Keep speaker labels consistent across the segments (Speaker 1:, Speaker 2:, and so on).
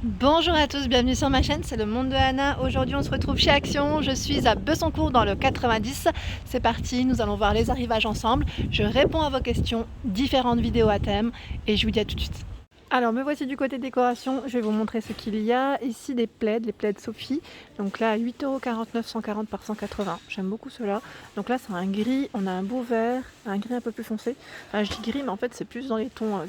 Speaker 1: Bonjour à tous, bienvenue sur ma chaîne, c'est le monde de Anna. Aujourd'hui on se retrouve chez Action, je suis à Bessancourt dans le 90. C'est parti, nous allons voir les arrivages ensemble. Je réponds à vos questions, différentes vidéos à thème et je vous dis à tout de suite. Alors me voici du côté décoration, je vais vous montrer ce qu'il y a. Ici des plaids, les plaids Sophie. Donc là 8,49 €, 140 par 180. J'aime beaucoup cela. Donc là c'est un gris, on a un beau vert, un gris un peu plus foncé. Enfin je dis gris mais en fait c'est plus dans les tons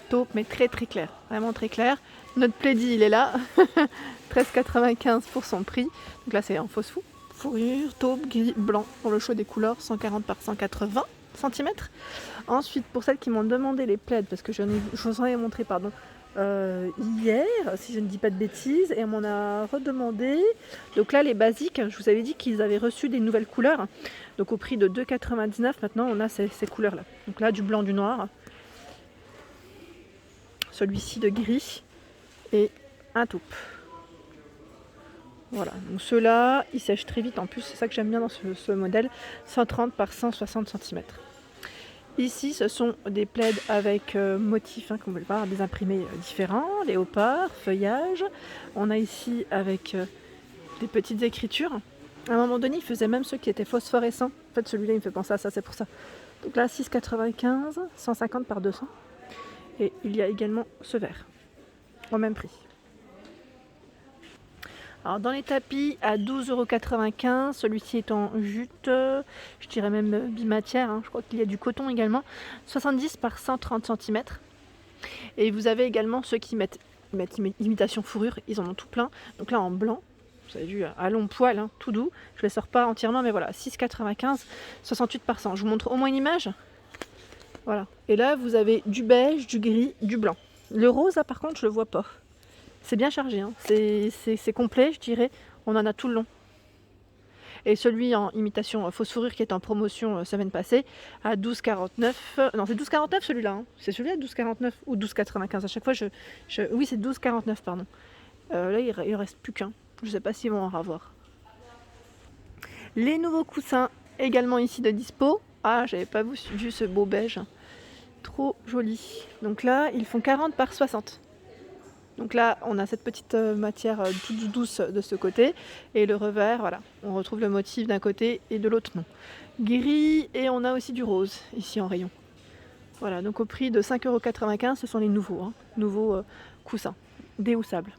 Speaker 1: taupe mais très clair, vraiment très clair. Notre plaidie il est là, 13,95 pour son prix. Donc là c'est en fausse fourrure, taupe, gris, blanc pour le choix des couleurs, 140 par 180 cm. Ensuite pour celles qui m'ont demandé les plaids, parce que je vous en ai montré hier, si je ne dis pas de bêtises, et on m'en a redemandé. Donc là les basiques, je vous avais dit qu'ils avaient reçu des nouvelles couleurs, donc au prix de 2,99 maintenant on a ces couleurs là. Donc là du blanc, du noir, celui-ci de gris et un taupe. Voilà, donc ceux-là, ils sèchent très vite en plus, c'est ça que j'aime bien dans ce modèle, 130 par 160 cm. Ici, ce sont des plaids avec motifs, comme vous pouvez le voir, des imprimés différents, léopard, feuillage. On a ici avec des petites écritures. À un moment donné, ils faisaient même ceux qui étaient phosphorescents. En fait, celui-là, il me fait penser à ça, c'est pour ça. Donc là, 6,95, 150 par 200. Et il y a également ce vert, au même prix. Alors dans les tapis à 12,95 €, celui-ci est en jute, je dirais même bimatière, je crois qu'il y a du coton également, 70 par 130 cm. Et vous avez également ceux qui mettent imitation fourrure, ils en ont tout plein. Donc là en blanc, vous avez vu à long poil, tout doux, je ne les sors pas entièrement, mais voilà, 6,95, 68 par 100. Je vous montre au moins une image. Voilà. Et là vous avez du beige, du gris, du blanc. Le rose là par contre je le vois pas. C'est bien chargé, c'est complet, je dirais. On en a tout le long. Et celui en imitation fausse fourrure qui est en promotion semaine passée à 12,49 €. Non, c'est 12,49 € celui-là. C'est celui-là 12,49 € ou 12,95 €. À chaque fois, oui, c'est 12,49 €, pardon. Là, il ne reste plus qu'un. Je ne sais pas s'ils vont en avoir. Les nouveaux coussins également ici de dispo. Ah, j'avais pas vu ce beau beige. Trop joli. Donc là, ils font 40 par 60. Donc là, on a cette petite matière toute douce de ce côté. Et le revers, voilà, on retrouve le motif d'un côté et de l'autre non. Gris, et on a aussi du rose ici en rayon. Voilà, donc au prix de 5,95 €, ce sont les nouveaux coussins déhoussables.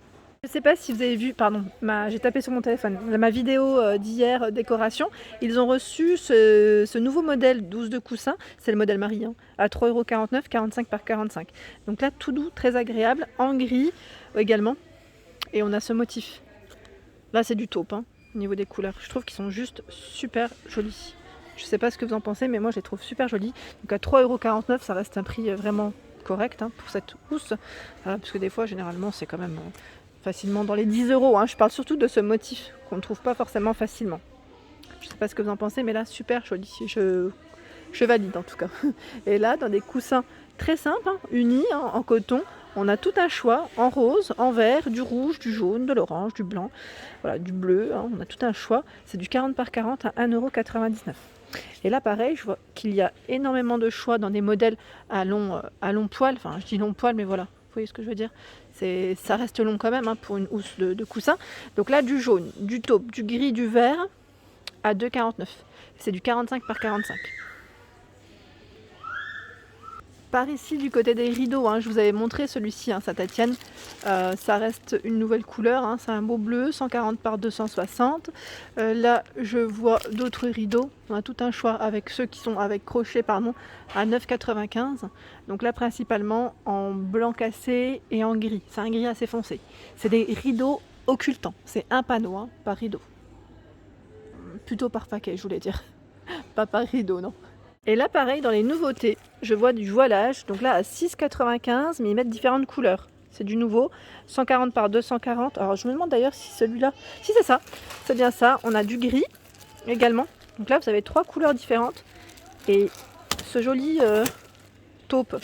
Speaker 1: Je ne sais pas si vous avez vu, pardon, j'ai tapé sur mon téléphone, ma vidéo d'hier décoration. Ils ont reçu ce nouveau modèle 12 de coussin, c'est le modèle Marie, à 3,49 €, 45 par 45. Donc là, tout doux, très agréable, en gris également. Et on a ce motif. Là, c'est du taupe, au niveau des couleurs. Je trouve qu'ils sont juste super jolis. Je ne sais pas ce que vous en pensez, mais moi, je les trouve super jolis. Donc à 3,49 €, ça reste un prix vraiment correct pour cette housse. Parce que des fois, généralement, c'est quand même facilement dans les 10 €. Je parle surtout de ce motif qu'on ne trouve pas forcément facilement. Je ne sais pas ce que vous en pensez, mais là, super joli. Je valide en tout cas. Et là, dans des coussins très simples, unis en coton, on a tout un choix en rose, en vert, du rouge, du jaune, de l'orange, du blanc, voilà, du bleu. On a tout un choix. C'est du 40 par 40 à 1,99 €. Et là, pareil, je vois qu'il y a énormément de choix dans des modèles à long poil. Enfin, je dis long poil, mais voilà, vous voyez ce que je veux dire. Ça reste long quand même pour une housse de coussin. Donc là, du jaune, du taupe, du gris, du vert à 2,49 €. C'est du 45 par 45. Par ici, du côté des rideaux, je vous avais montré celui-ci, Saint-Étienne. Ça reste une nouvelle couleur, c'est un beau bleu, 140 par 260. Là, je vois d'autres rideaux. On a tout un choix avec ceux qui sont avec crochet, à 9,95 €. Donc là, principalement en blanc cassé et en gris. C'est un gris assez foncé. C'est des rideaux occultants. C'est un panneau par rideau. Plutôt par paquet, je voulais dire. Pas par rideau, non. Et là, pareil, dans les nouveautés, je vois du voilage. Donc là, à 6,95 €, mais ils mettent différentes couleurs. C'est du nouveau, 140 par 240. Alors, je me demande d'ailleurs si celui-là... Si, c'est ça, c'est bien ça. On a du gris également. Donc là, vous avez 3 couleurs différentes. Et ce joli taupe.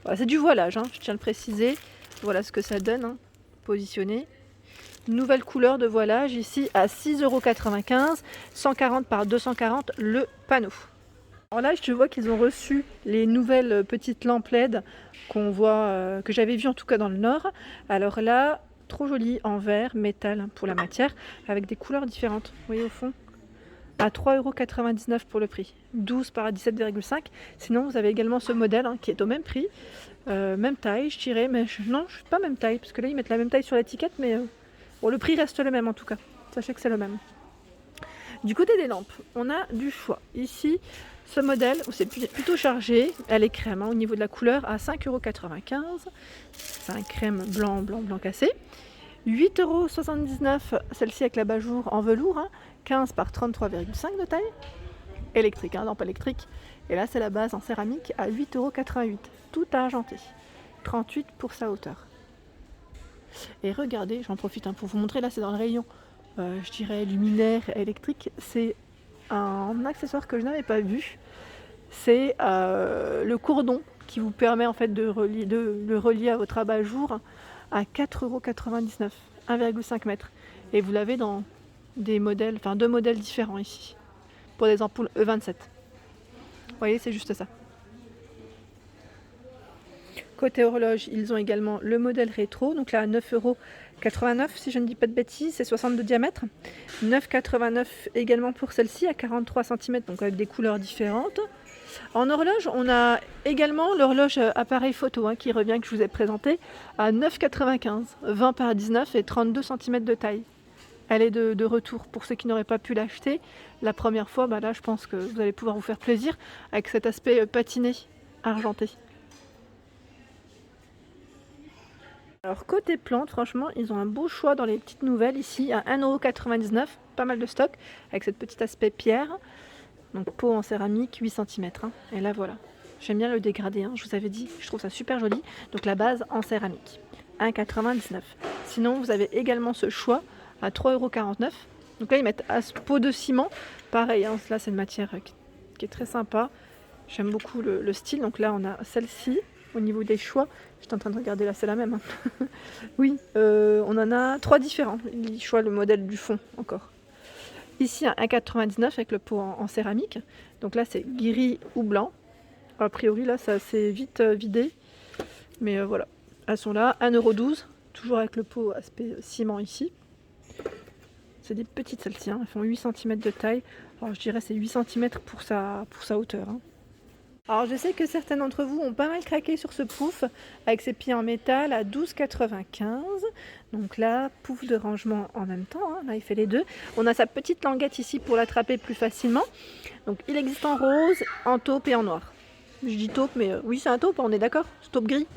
Speaker 1: Voilà, c'est du voilage, je tiens à le préciser. Voilà ce que ça donne, positionné. Nouvelle couleur de voilage ici à 6,95 €, 140 par 240 le panneau. Alors là, je vois qu'ils ont reçu les nouvelles petites lampes LED qu'on voit, que j'avais vues en tout cas dans le Nord. Alors là, trop joli en verre, métal pour la matière, avec des couleurs différentes. Vous voyez au fond, à 3,99 € pour le prix, 12 par 17,5. Sinon, vous avez également ce modèle qui est au même prix, même taille, je dirais, mais non, je suis pas même taille, parce que là, ils mettent la même taille sur l'étiquette, mais bon, le prix reste le même en tout cas. Sachez que c'est le même. Du côté des lampes, on a du choix. Ici, ce modèle, où c'est plutôt chargé, elle est crème au niveau de la couleur, à 5,95 €. C'est un crème blanc, blanc, blanc cassé. 8,79 €, celle-ci avec l'abat-jour en velours, 15 par 33,5 de taille. Électrique, lampe électrique. Et là, c'est la base en céramique à 8,88 €, tout argenté. 38 pour sa hauteur. Et regardez, j'en profite pour vous montrer, là c'est dans le rayon, je dirais luminaire électrique. C'est un accessoire que je n'avais pas vu. C'est le cordon qui vous permet en fait de le relier à votre abat-jour à 4,99 €, 1,5 m. Et vous l'avez dans des modèles, enfin 2 modèles différents ici, pour des ampoules E27. Vous voyez, c'est juste ça. Côté horloge, ils ont également le modèle rétro, donc là à 9,89 € si je ne dis pas de bêtises, c'est 60 de diamètre. 9,89 € également pour celle-ci à 43 cm, donc avec des couleurs différentes. En horloge, on a également l'horloge appareil photo qui revient, que je vous ai présenté, à 9,95 €, 20 par 19 et 32 cm de taille. Elle est de retour pour ceux qui n'auraient pas pu l'acheter la première fois. Là, je pense que vous allez pouvoir vous faire plaisir avec cet aspect patiné, argenté. Alors côté plantes, franchement, ils ont un beau choix dans les petites nouvelles ici à 1,99 €, pas mal de stock avec cet petit aspect pierre. Donc pot en céramique, 8 cm. Et là voilà, j'aime bien le dégradé, je vous avais dit, je trouve ça super joli. Donc la base en céramique, 1,99 €. Sinon vous avez également ce choix à 3,49 €. Donc là ils mettent à ce pot de ciment, pareil, là c'est une matière qui est très sympa. J'aime beaucoup le style. Donc là on a celle-ci. Au niveau des choix, j'étais en train de regarder, là c'est la même. Oui, on en a 3 différents. Ils choisissent le modèle du fond encore. Ici un 1,99 € avec le pot en céramique. Donc là c'est gris ou blanc. A priori là ça s'est vite vidé. Mais voilà, elles sont là. 1,12 €, toujours avec le pot aspect ciment ici. C'est des petites celles-ci, elles font 8 cm de taille. Alors je dirais c'est 8 cm pour sa hauteur. Alors je sais que certains d'entre vous ont pas mal craqué sur ce pouf avec ses pieds en métal à 12,95 €. Donc là, pouf de rangement en même temps, là il fait les deux. On a sa petite languette ici pour l'attraper plus facilement. Donc il existe en rose, en taupe et en noir. Je dis taupe, mais oui c'est un taupe, on est d'accord, c'est taupe gris.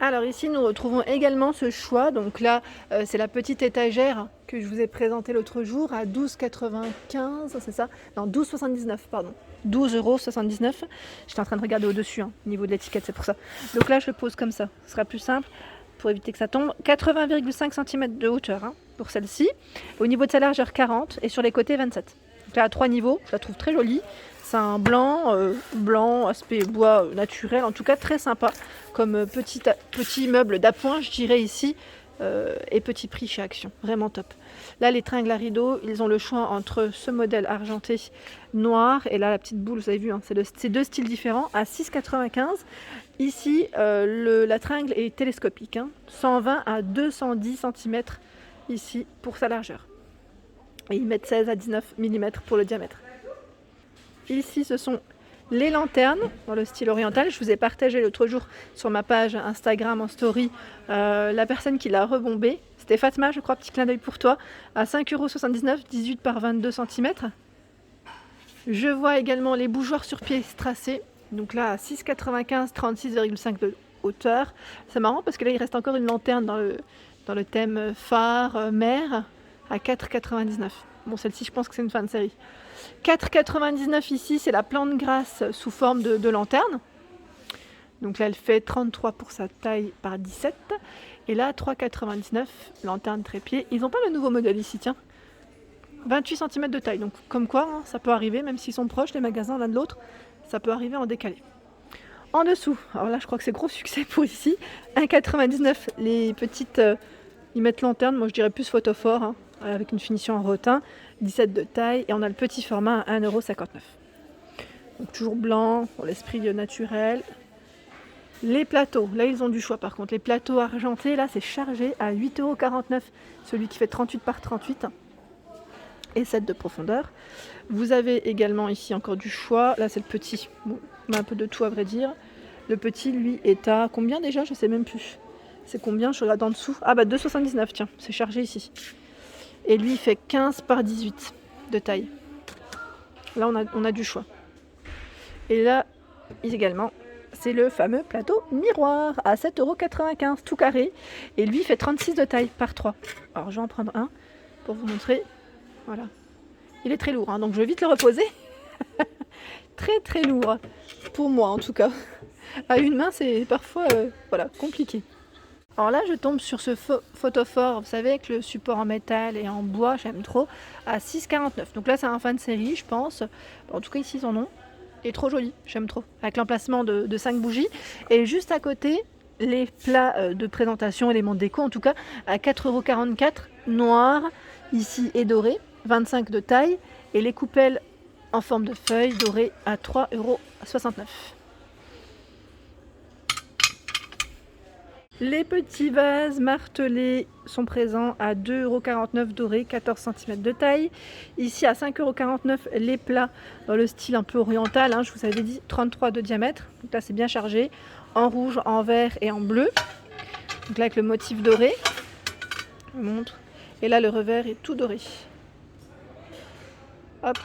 Speaker 1: Alors ici nous retrouvons également ce choix, donc là c'est la petite étagère que je vous ai présentée l'autre jour à 12,95 €, c'est ça? Non, 12,79 € pardon, 12,79 €. J'étais en train de regarder au-dessus, au niveau de l'étiquette, c'est pour ça. Donc là je le pose comme ça, ce sera plus simple pour éviter que ça tombe. 80,5 cm de hauteur pour celle-ci, au niveau de sa largeur 40 et sur les côtés 27. Donc là à 3 niveaux, je la trouve très jolie. C'est un blanc, aspect bois naturel, en tout cas très sympa, comme petit meuble d'appoint, je dirais ici, et petit prix chez Action, vraiment top. Là, les tringles à rideaux, ils ont le choix entre ce modèle argenté noir, et là, la petite boule, vous avez vu, c'est 2 styles différents, à 6,95 €. Ici, la tringle est télescopique, 120 à 210 cm ici pour sa largeur. Et ils mettent 16 à 19 mm pour le diamètre. Ici, ce sont les lanternes dans le style oriental. Je vous ai partagé l'autre jour sur ma page Instagram en story la personne qui l'a rebombé. C'était Fatma, je crois, petit clin d'œil pour toi, à 5,79 €, 18 par 22 cm. Je vois également les bougeoirs sur pied strassés. Donc là, à 6,95 €, 36,5 de hauteur. C'est marrant parce que là, il reste encore une lanterne dans le thème phare, mer, à 4,99 €. Bon, celle-ci, je pense que c'est une fin de série. 4,99 € ici, c'est la plante grasse sous forme de lanterne. Donc là, elle fait 33 pour sa taille par 17. Et là, 3,99 €, lanterne trépied. Ils n'ont pas le nouveau modèle ici, tiens. 28 cm de taille. Donc comme quoi, ça peut arriver, même s'ils sont proches, les magasins l'un de l'autre, ça peut arriver en décalé. En dessous, alors là, je crois que c'est gros succès pour ici. 1,99 €, les petites... ils mettent lanterne, moi je dirais plus photophore. avec une finition en rotin, 17 de taille, et on a le petit format à 1,59 €. Donc toujours blanc, pour l'esprit naturel. Les plateaux, là ils ont du choix par contre. Les plateaux argentés, là c'est chargé à 8,49 €, celui qui fait 38 par 38 et 7 de profondeur. Vous avez également ici encore du choix. Là c'est le petit, bon, on a un peu de tout à vrai dire. Le petit lui est à combien déjà? Je sais même plus. C'est combien? Je regarde en dessous. Ah bah 2,79 €, tiens, c'est chargé ici. Et lui il fait 15 par 18 de taille. Là on a du choix. Et là également, c'est le fameux plateau miroir à 7,95 € tout carré. Et lui il fait 36 de taille par 3. Alors je vais en prendre un pour vous montrer. Voilà. Il est très lourd, hein, donc je vais vite le reposer. Très très lourd. Pour moi en tout cas. À une main c'est parfois voilà, compliqué. Alors là je tombe sur ce photophore, vous savez, avec le support en métal et en bois, j'aime trop, à 6,49 €. Donc là c'est un fin de série je pense. En tout cas ici ils en ont. Et trop joli, j'aime trop. Avec l'emplacement de 5 bougies. Et juste à côté, les plats de présentation, éléments de déco, en tout cas, à 4,44 €, noir, ici et doré, 25 de taille. Et les coupelles en forme de feuilles dorées à 3,69 €. Les petits vases martelés sont présents à 2,49 € dorés, 14 cm de taille. Ici à 5,49 € les plats dans le style un peu oriental, hein, je vous avais dit 33 de diamètre. Donc là c'est bien chargé, en rouge, en vert et en bleu. Donc là avec le motif doré, je vous montre. Et là le revers est tout doré. Hop.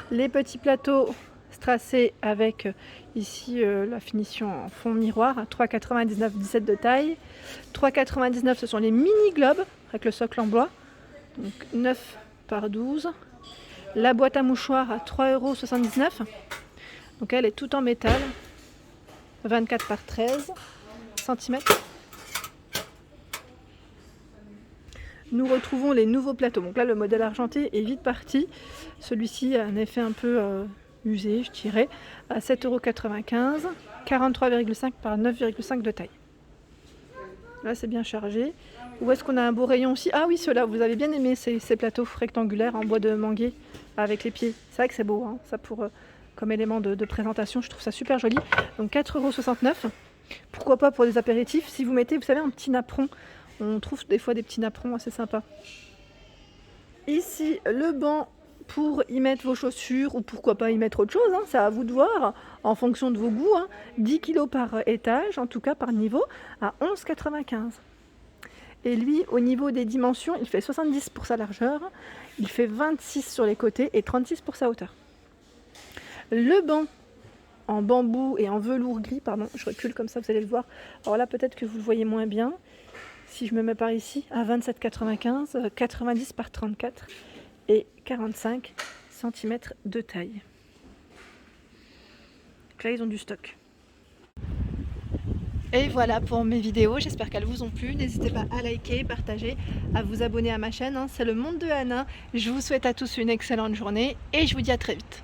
Speaker 1: Les petits plateaux strassés avec ici la finition en fond miroir à 3,99 €, 17 de taille. 3,99 € ce sont les mini globes avec le socle en bois, donc 9 par 12. La boîte à mouchoirs à 3,79 €, donc elle est tout en métal, 24 par 13 cm. Nous retrouvons les nouveaux plateaux. Donc là le modèle argenté est vite parti. Celui-ci a un effet un peu usé, je dirais, à 7,95 €, 43,5 par 9,5 de taille. Là c'est bien chargé. Où est-ce qu'on a un beau rayon aussi? Ah oui, ceux-là, vous avez bien aimé ces plateaux rectangulaires en bois de manguier avec les pieds. C'est vrai que c'est beau, hein, ça pour comme élément de présentation, je trouve ça super joli. Donc 4,69 €. Pourquoi pas pour des apéritifs, si vous mettez, vous savez, un petit napperon. On trouve des fois des petits napperons assez sympas. Ici, le banc pour y mettre vos chaussures, ou pourquoi pas y mettre autre chose, hein, c'est à vous de voir, en fonction de vos goûts. Hein. 10 kg par étage, en tout cas par niveau, à 11,95 €. Et lui, au niveau des dimensions, il fait 70 pour sa largeur, il fait 26 sur les côtés et 36 pour sa hauteur. Le banc en bambou et en velours gris, pardon, je recule comme ça, vous allez le voir. Alors là, peut-être que vous le voyez moins bien. Si je me mets par ici, à 27,95 €, 90 par 34 et 45 cm de taille. Donc là, ils ont du stock. Et voilà pour mes vidéos, j'espère qu'elles vous ont plu. N'hésitez pas à liker, partager, à vous abonner à ma chaîne. C'est le monde de Anna. Je vous souhaite à tous une excellente journée et je vous dis à très vite.